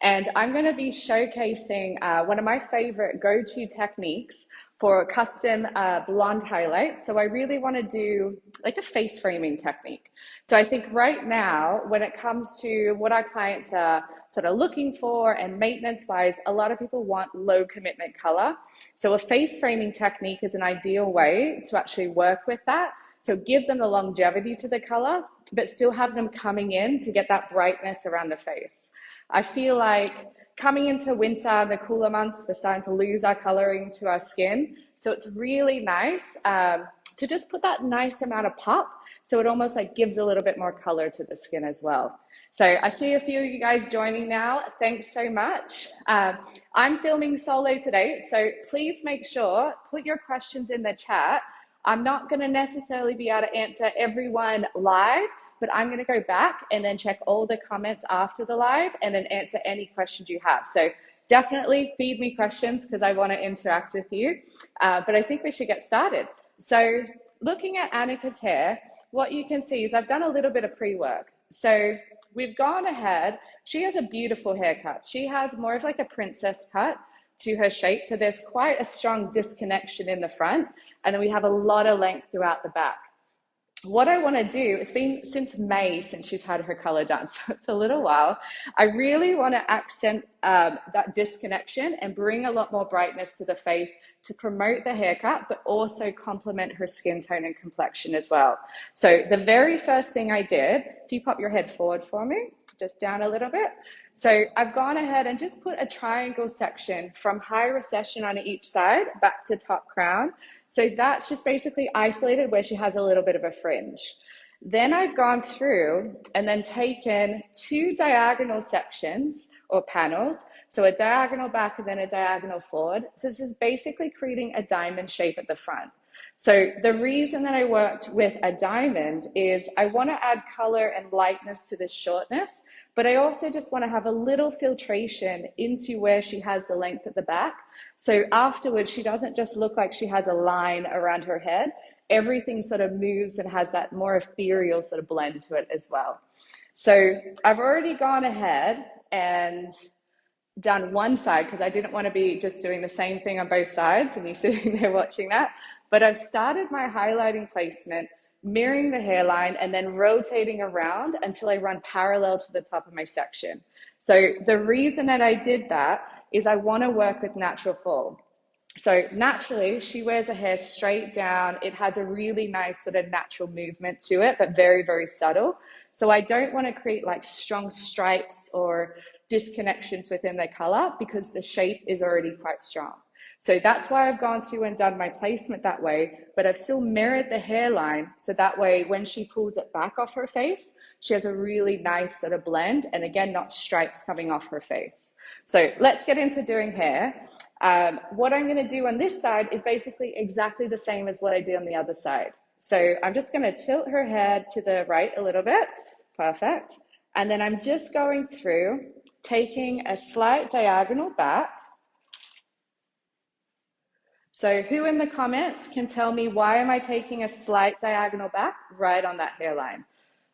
And I'm going to be showcasing one of my favorite go-to techniques for custom blonde highlights. So I really want to do like a face framing technique. So I think right now, when it comes to what our clients are sort of looking for and maintenance wise, a lot of people want low commitment color. So a face framing technique is an ideal way to actually work with that. So give them the longevity to the color, but still have them coming in to get that brightness around the face. I feel like coming into winter, the cooler months, we're starting to lose our coloring to our skin. So it's really nice to just put that nice amount of pop. So it almost like gives a little bit more color to the skin as well. So I see a few of you guys joining now. Thanks so much. I'm filming solo today, so please make sure, put your questions in the chat. I'm not going to necessarily be able to answer everyone live, but I'm going to go back and then check all the comments after the live and then answer any questions you have. So definitely feed me questions because I want to interact with you. But I think we should get started. So looking at Annika's hair, what you can see is I've done a little bit of pre-work. So we've gone ahead. She has a beautiful haircut. She has more of like a princess cut to her shape. So there's quite a strong disconnection in the front. And then we have a lot of length throughout the back. What I want to do, it's been since May since she's had her color done, so it's a little while. I really want to accent that disconnection and bring a lot more brightness to the face to promote the haircut, but also complement her skin tone and complexion as well. So the very first thing I did, if you pop your head forward for me, just down a little bit. So I've gone ahead and just put a triangle section from high recession on each side back to top crown. So that's just basically isolated where she has a little bit of a fringe. Then I've gone through and then taken two diagonal sections or panels. So a diagonal back and then a diagonal forward. So this is basically creating a diamond shape at the front. So the reason that I worked with a diamond is I want to add color and lightness to this shortness, but I also just want to have a little filtration into where she has the length at the back. So afterwards, she doesn't just look like she has a line around her head. Everything sort of moves and has that more ethereal sort of blend to it as well. So I've already gone ahead and done one side because I didn't want to be just doing the same thing on both sides and you sitting there watching that. But I've started my highlighting placement, mirroring the hairline and then rotating around until I run parallel to the top of my section. So the reason that I did that is I want to work with natural fall. So naturally, she wears her hair straight down. It has a really nice sort of natural movement to it, but very, very subtle. So I don't want to create like strong stripes or disconnections within the color because the shape is already quite strong. So that's why I've gone through and done my placement that way, but I've still mirrored the hairline. So that way, when she pulls it back off her face, she has a really nice sort of blend. And again, not stripes coming off her face. So let's get into doing hair. What I'm going to do on this side is basically exactly the same as what I did on the other side. So I'm just going to tilt her head to the right a little bit. Perfect. And then I'm just going through, taking a slight diagonal back. So who in the comments can tell me why am I taking a slight diagonal back right on that hairline?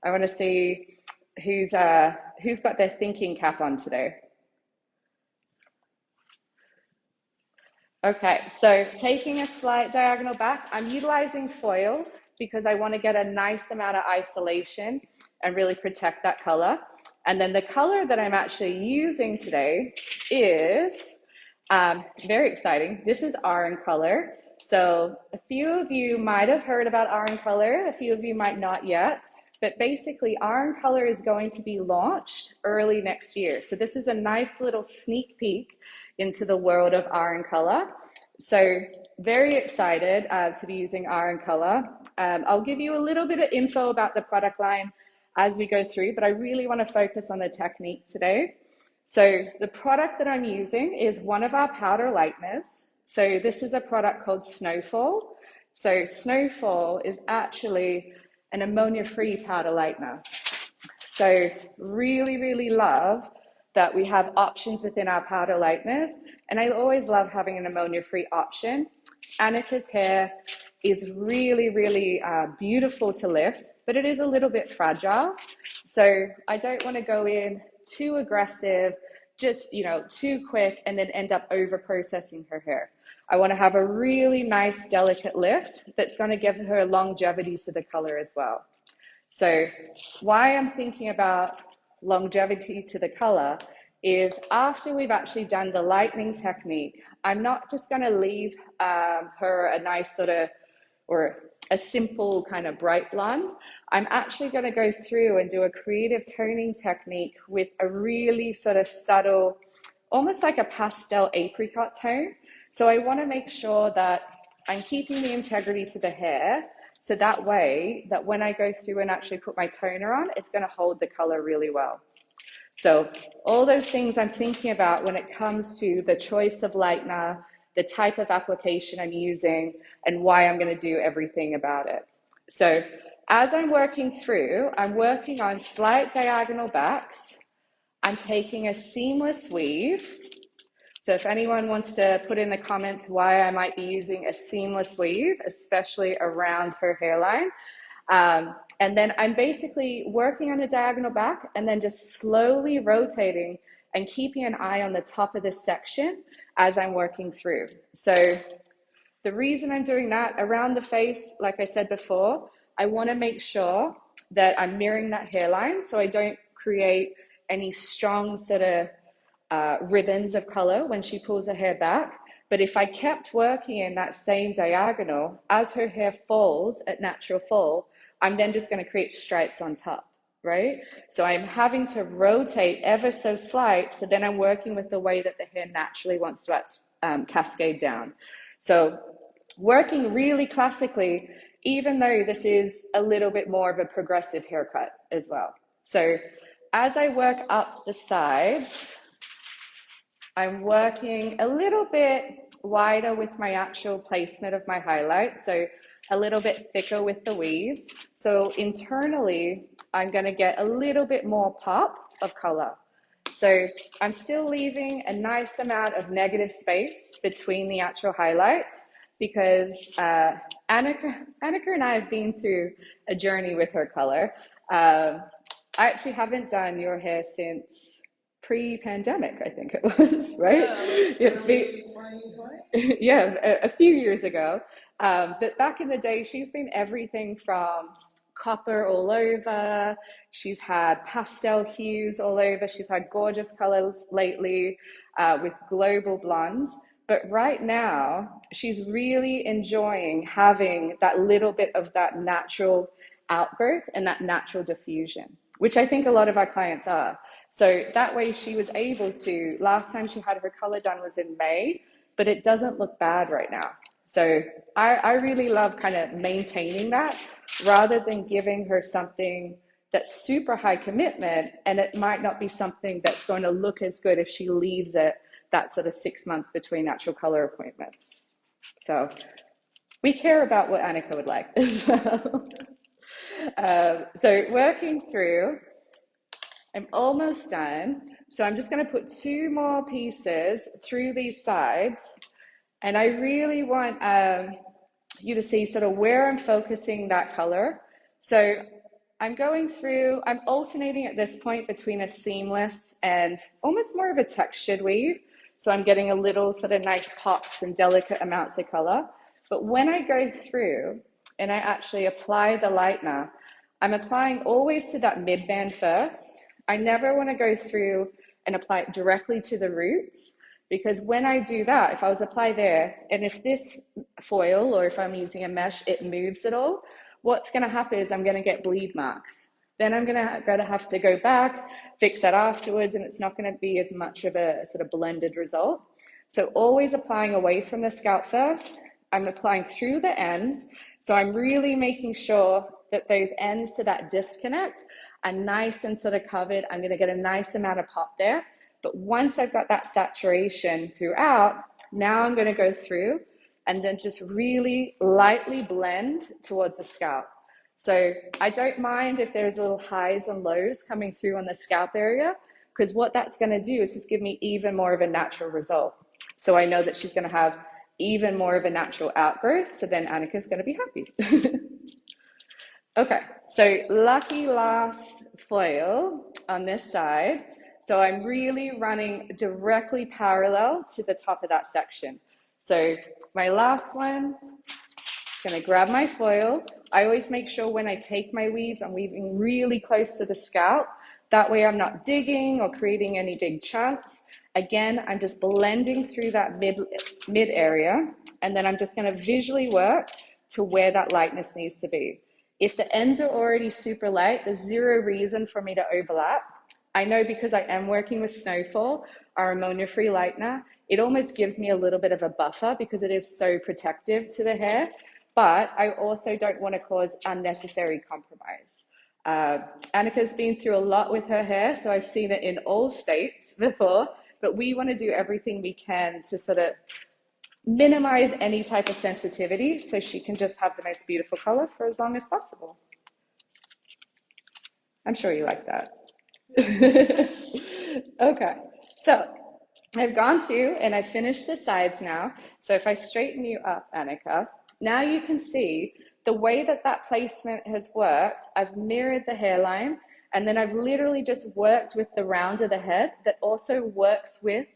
I want to see who's got their thinking cap on today. Okay, so taking a slight diagonal back, I'm utilizing foil because I want to get a nice amount of isolation and really protect that color. And then the color that I'm actually using today is very exciting. This is Aran color. So a few of you might have heard about Aran color, a few of you might not yet, but basically Aran color is going to be launched early next year. So this is a nice little sneak peek into the world of Aran color. So very excited to be using Aran color. I'll give you a little bit of info about the product line as we go through, but I really want to focus on the technique today. So the product that I'm using is one of our powder lighteners. So this is a product called Snowfall. So Snowfall is actually an ammonia-free powder lightener. So really, really love that we have options within our powder lighteners. And I always love having an ammonia-free option. Annika's hair is really, really beautiful to lift, but it is a little bit fragile. So I don't want to go in too aggressive, just, too quick and then end up over processing her hair. I want to have a really nice, delicate lift that's going to give her longevity to the color as well. So why I'm thinking about longevity to the color is after we've actually done the lightening technique, I'm not just going to leave her a nice sort of, or a simple kind of bright blonde. I'm actually going to go through and do a creative toning technique with a really sort of subtle, almost like a pastel apricot tone. So I want to make sure that I'm keeping the integrity to the hair, so that way that when I go through and actually put my toner on, it's going to hold the color really well. So all those things I'm thinking about when it comes to the choice of lightener, the type of application I'm using, and why I'm going to do everything about it. So as I'm working through, I'm working on slight diagonal backs. I'm taking a seamless weave. So if anyone wants to put in the comments why I might be using a seamless weave, especially around her hairline. And then I'm basically working on a diagonal back and then just slowly rotating and keeping an eye on the top of this section as I'm working through. So the reason I'm doing that around the face, like I said before, I want to make sure that I'm mirroring that hairline so I don't create any strong sort of ribbons of color when she pulls her hair back. But if I kept working in that same diagonal, as her hair falls at natural fall, I'm then just going to create stripes on top, right? So I'm having to rotate ever so slight, so then I'm working with the way that the hair naturally wants to cascade down. So working really classically, even though this is a little bit more of a progressive haircut as well. So as I work up the sides, I'm working a little bit wider with my actual placement of my highlights, so a little bit thicker with the weaves. So internally, I'm going to get a little bit more pop of color. So I'm still leaving a nice amount of negative space between the actual highlights because Annika and I have been through a journey with her color. I actually haven't done your hair since pre-pandemic, I think it was, right? Yeah, It's been, yeah, a few years ago. But back in the day, she's been everything from copper all over. She's had pastel hues all over. She's had gorgeous colors lately with global blondes. But right now, she's really enjoying having that little bit of that natural outgrowth and that natural diffusion, which I think a lot of our clients are. So that way she was able to, last time she had her color done was in May, but it doesn't look bad right now. So I really love kind of maintaining that rather than giving her something that's super high commitment, and it might not be something that's going to look as good if she leaves it that sort of 6 months between natural color appointments. So we care about what Annika would like as well. So working through, I'm almost done. So I'm just going to put 2 more pieces through these sides. And I really want you to see sort of where I'm focusing that color. So I'm going through, I'm alternating at this point between a seamless and almost more of a textured weave. So I'm getting a little sort of nice pops and delicate amounts of color. But when I go through and I actually apply the lightener, I'm applying always to that mid-band first. I never want to go through and apply it directly to the roots, because when I do that, if I was apply there, and if this foil, or if I'm using a mesh, it moves at all, what's going to happen is I'm going to get bleed marks. Then I'm going to have to go back, fix that afterwards, and it's not going to be as much of a sort of blended result. So always applying away from the scalp first. I'm applying through the ends. So I'm really making sure that those ends to that disconnect are nice and sort of covered. I'm going to get a nice amount of pop there. But once I've got that saturation throughout, now I'm going to go through and then just really lightly blend towards the scalp. So I don't mind if there's little highs and lows coming through on the scalp area, because what that's going to do is just give me even more of a natural result. So I know that she's going to have even more of a natural outgrowth. So then Annika's going to be happy. Okay, so lucky last foil on this side. So I'm really running directly parallel to the top of that section. So my last one, just gonna grab my foil. I always make sure when I take my weaves, I'm weaving really close to the scalp. That way I'm not digging or creating any big chunks. Again, I'm just blending through that mid area, and then I'm just gonna visually work to where that lightness needs to be. If the ends are already super light, there's zero reason for me to overlap. I know because I am working with Snowfall, our ammonia-free lightener, it almost gives me a little bit of a buffer because it is so protective to the hair, but I also don't want to cause unnecessary compromise. Annika's been through a lot with her hair, so I've seen it in all states before, but we want to do everything we can to sort of minimize any type of sensitivity so she can just have the most beautiful color for as long as possible. I'm sure you like that. Okay, so I've gone through and I've finished the sides now. So if I straighten you up, Annika, now you can see the way that that placement has worked. I've mirrored the hairline, and then I've literally just worked with the round of the head that also works with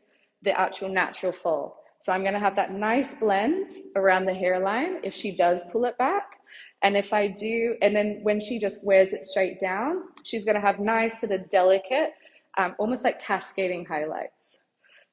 the actual natural fall. So I'm gonna have that nice blend around the hairline if she does pull it back. And if I do, and then when she just wears it straight down, she's gonna have nice sort of delicate, almost like cascading highlights.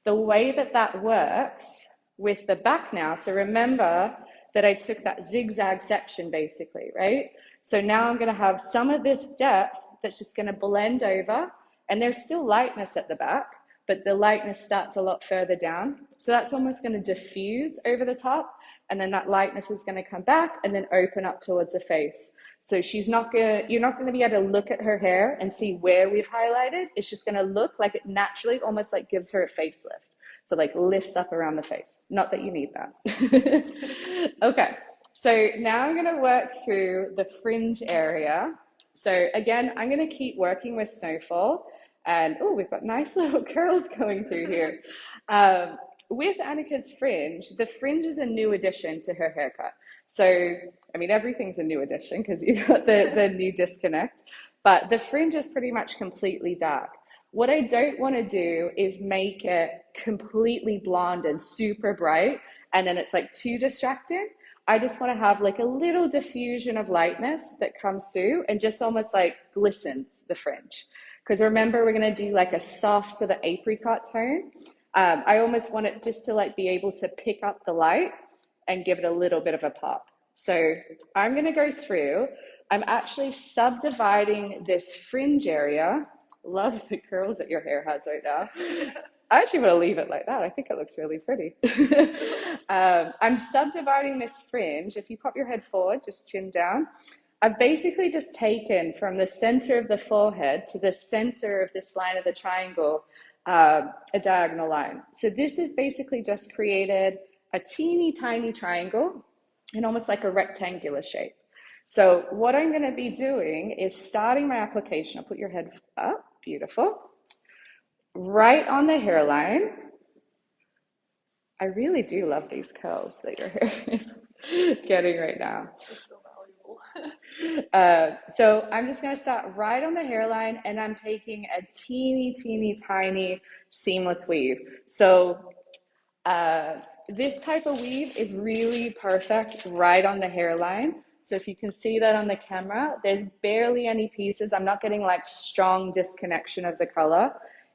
The way that that works with the back now, so remember that I took that zigzag section basically, right? So now I'm gonna have some of this depth that's just gonna blend over, and there's still lightness at the back, but the lightness starts a lot further down. So that's almost gonna diffuse over the top, and then that lightness is gonna come back and then open up towards the face. So you're not gonna be able to look at her hair and see where we've highlighted. It's just gonna look like it naturally almost like gives her a facelift. So like lifts up around the face. Not that you need that. Okay, so now I'm gonna work through the fringe area. So again, I'm gonna keep working with Snowfall. And oh, we've got nice little curls going through here. With Annika's fringe, the fringe is a new addition to her haircut. So, I mean, everything's a new addition because you've got the new disconnect, but the fringe is pretty much completely dark. What I don't want to do is make it completely blonde and super bright, and then it's like too distracting. I just want to have like a little diffusion of lightness that comes through and just almost like glistens the fringe. Because remember, we're going to do like a soft sort of apricot tone. I almost want it just to like be able to pick up the light and give it a little bit of a pop. So I'm going to go through. I'm actually subdividing this fringe area. Love the curls that your hair has right now. I actually want to leave it like that. I think it looks really pretty. I'm subdividing this fringe. If you pop your head forward, just chin down. I've basically just taken from the center of the forehead to the center of this line of the triangle, a diagonal line. So this is basically just created a teeny tiny triangle in almost like a rectangular shape. So what I'm going to be doing is starting my application. I'll put your head up, beautiful. Right on the hairline. I really do love these curls that your hair is getting right now. So I'm just going to start right on the hairline, and I'm taking a teeny tiny seamless weave. So this type of weave is really perfect right on the hairline. So if you can see that on the camera, there's barely any pieces. I'm not getting like strong disconnection of the color.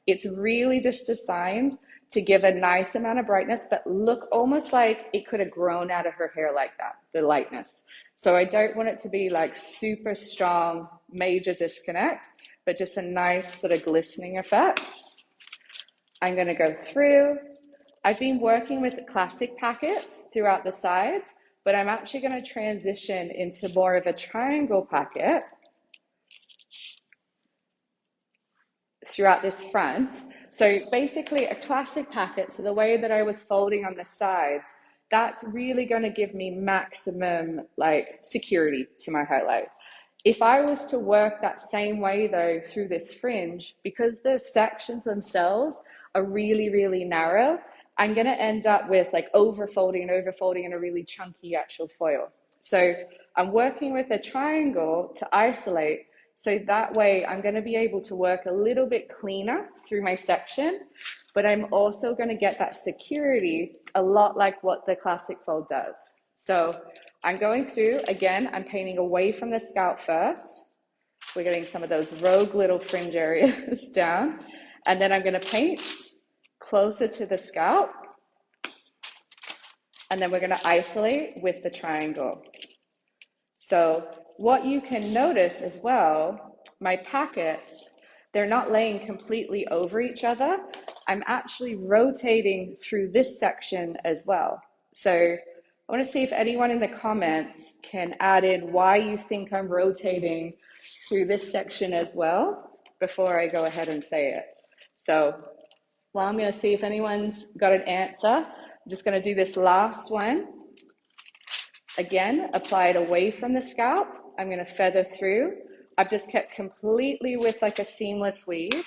It's really just designed to give a nice amount of brightness, but look almost like it could have grown out of her hair like that, the lightness. So I don't want it to be like super strong, major disconnect, but just a nice sort of glistening effect. I'm gonna go through. I've been working with classic packets throughout the sides, but I'm actually gonna transition into more of a triangle packet throughout this front. So basically a classic packet, so the way that I was folding on the sides, that's really going to give me maximum like security to my highlight. If I was to work that same way though through this fringe, because the sections themselves are really narrow, I'm going to end up with like overfolding and a really chunky actual foil. So I'm working with a triangle to isolate So that way I'm going to be able to work a little bit cleaner through my section, but I'm also going to get that security a lot like what the classic fold does. So I'm going through, again, I'm painting away from the scalp first. We're getting some of those rogue little fringe areas down. And then I'm going to paint closer to the scalp. And then we're going to isolate with the triangle. So what you can notice as well, my packets, they're not laying completely over each other. I'm actually rotating through this section as well. So I want to see if anyone in the comments can add in why you think I'm rotating through this section as well before I go ahead and say it. So, well, I'm going to see if anyone's got an answer. I'm just going to do this last one. Again, apply it away from the scalp. I'm going to feather through. I've just kept completely with like a seamless weave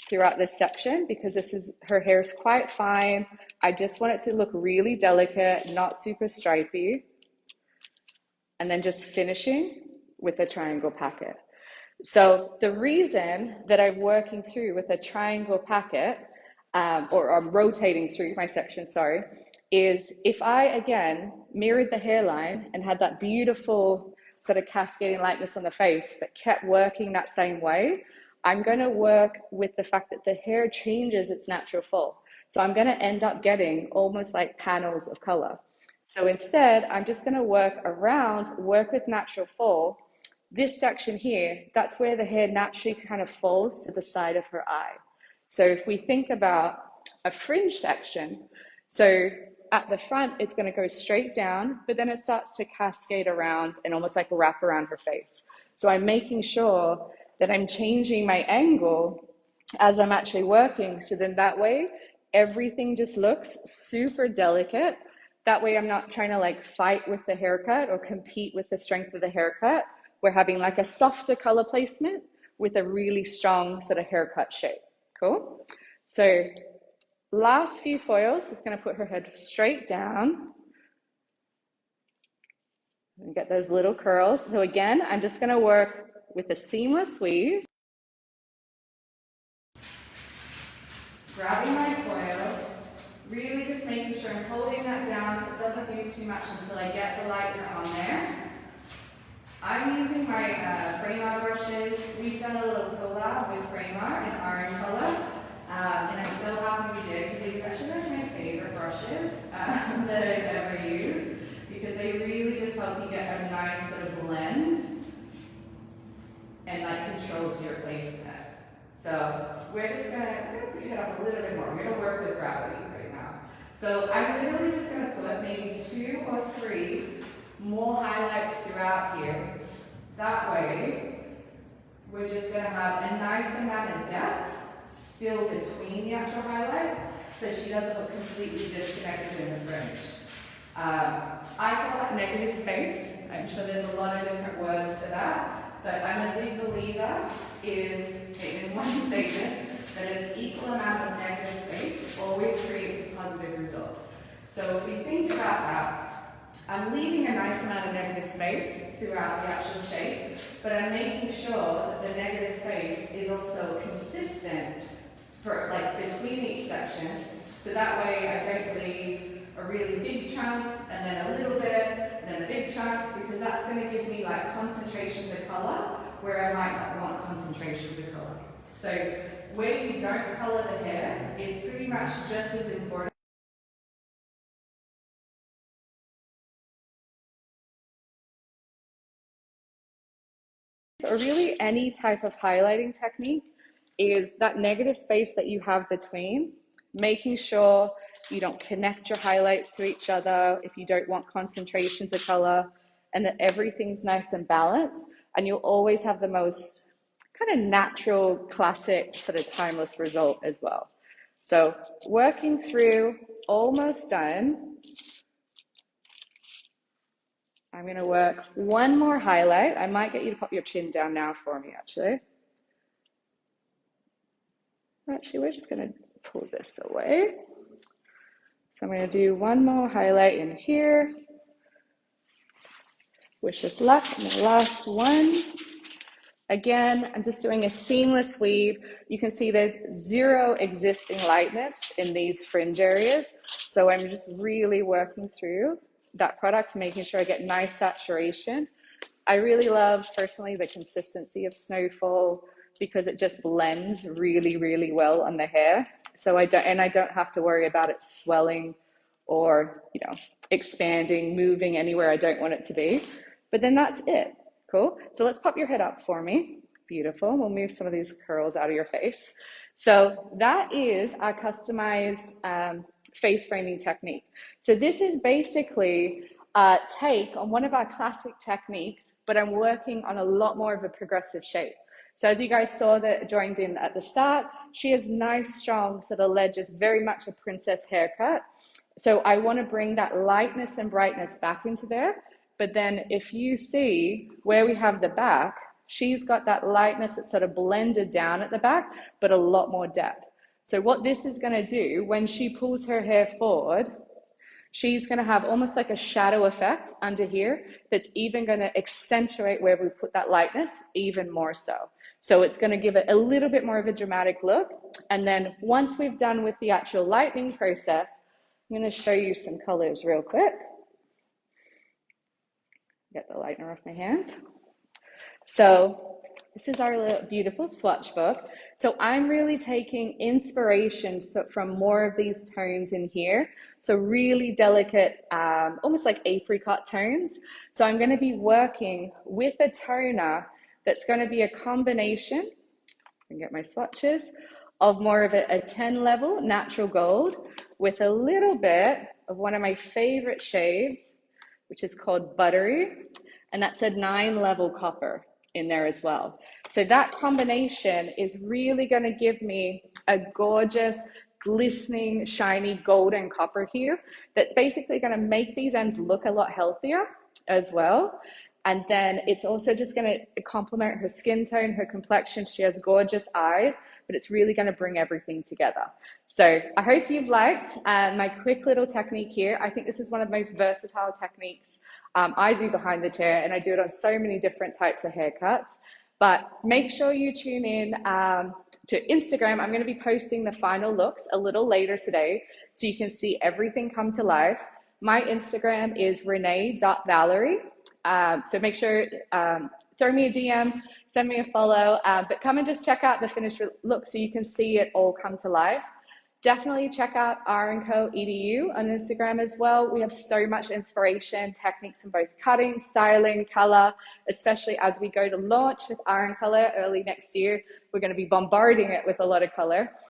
throughout this section because her hair is quite fine. I just want it to look really delicate, not super stripy. And then just finishing with a triangle packet. So the reason that I'm working through with a triangle packet, or I'm rotating through my section, sorry, is if I, again, mirrored the hairline and had that beautiful sort of cascading lightness on the face, but kept working that same way, I'm going to work with the fact that the hair changes its natural fall. So I'm going to end up getting almost like panels of color. So instead, I'm just going to work with natural fall. This section here, that's where the hair naturally kind of falls to the side of her eye. So if we think about a fringe section, so at the front, it's going to go straight down, but then it starts to cascade around and almost like wrap around her face. So I'm making sure that I'm changing my angle as I'm actually working. So then that way, everything just looks super delicate. That way I'm not trying to like fight with the haircut or compete with the strength of the haircut. We're having like a softer color placement with a really strong sort of haircut shape. Cool? So last few foils, just going to put her head straight down and get those little curls. So again, I'm just going to work with a seamless weave. Grabbing my foil, really just making sure I'm holding that down so it doesn't move too much until I get the lightener on there. I'm using my Framar brushes. We've done a little collab with Framar in orange color, and I'm so happy we did because these are actually like my favorite brushes that I've ever used because they really just help you get a nice sort of blend and like control to your placement. So we're gonna put your head up a little bit more. We're gonna work with gravity right now. So I'm literally just gonna put maybe 2 or 3 more highlights throughout here. That way, we're just going to have a nice amount of depth still between the actual highlights, so she doesn't look completely disconnected in the fringe. I call that negative space. I'm sure there's a lot of different words for that, but I'm a big believer in one statement that is equal amount of negative space always creates a positive result. So if we think about that, I'm leaving a nice amount of negative space throughout the actual shape, but I'm making sure that the negative space is also consistent for like between each section. So that way I don't leave a really big chunk and then a little bit, and then a big chunk, because that's going to give me like concentrations of color where I might not want concentrations of color. So where you don't color the hair is pretty much just as important. Or really any type of highlighting technique is that negative space that you have between, making sure you don't connect your highlights to each other if you don't want concentrations of color, and that everything's nice and balanced, and you'll always have the most kind of natural, classic, sort of timeless result as well. So working through, almost done. I'm going to work one more highlight. I might get you to pop your chin down now for me, actually. Actually, we're just going to pull this away. So I'm going to do one more highlight in here. Wish us luck in the last one. Again, I'm just doing a seamless weave. You can see there's zero existing lightness in these fringe areas. So I'm just really working through that product, making sure I get nice saturation. I really love personally the consistency of Snowfall because it just blends really, really well on the hair. So I don't have to worry about it swelling or, expanding, moving anywhere I don't want it to be. But then that's it. Cool. So let's pop your head up for me. Beautiful. We'll move some of these curls out of your face. So that is our customized face framing technique. So this is basically a take on one of our classic techniques, but I'm working on a lot more of a progressive shape. So as you guys saw that joined in at the start, she has nice, strong sort of ledges, very much a princess haircut. So I want to bring that lightness and brightness back into there. But then if you see where we have the back, she's got that lightness that's sort of blended down at the back, but a lot more depth. So what this is going to do, when she pulls her hair forward, she's going to have almost like a shadow effect under here that's even going to accentuate where we put that lightness even more so. So it's going to give it a little bit more of a dramatic look. And then once we've done with the actual lightening process, I'm going to show you some colors real quick. Get the lightener off my hand. So this is our little beautiful swatch book. So I'm really taking inspiration from more of these tones in here. So really delicate, almost like apricot tones. So I'm going to be working with a toner that's going to be a combination, I can get my swatches, of more of a 10 level natural gold with a little bit of one of my favorite shades, which is called Buttery. And that's a 9 level copper in there as well. So that combination is really going to give me a gorgeous, glistening, shiny golden copper hue that's basically going to make these ends look a lot healthier as well. And then it's also just going to complement her skin tone, her complexion. She has gorgeous eyes, but it's really going to bring everything together. So I hope you've liked my quick little technique here. I think this is one of the most versatile techniques I do behind the chair, and I do it on so many different types of haircuts. But make sure you tune in to Instagram. I'm going to be posting the final looks a little later today, so you can see everything come to life. My Instagram is renee.valerie. So make sure, throw me a DM, send me a follow, but come and just check out the finished look so you can see it all come to life. Definitely check out R&Co EDU on Instagram as well. We have so much inspiration, techniques in both cutting, styling, color, especially as we go to launch with R&Color early next year. We're going to be bombarding it with a lot of color.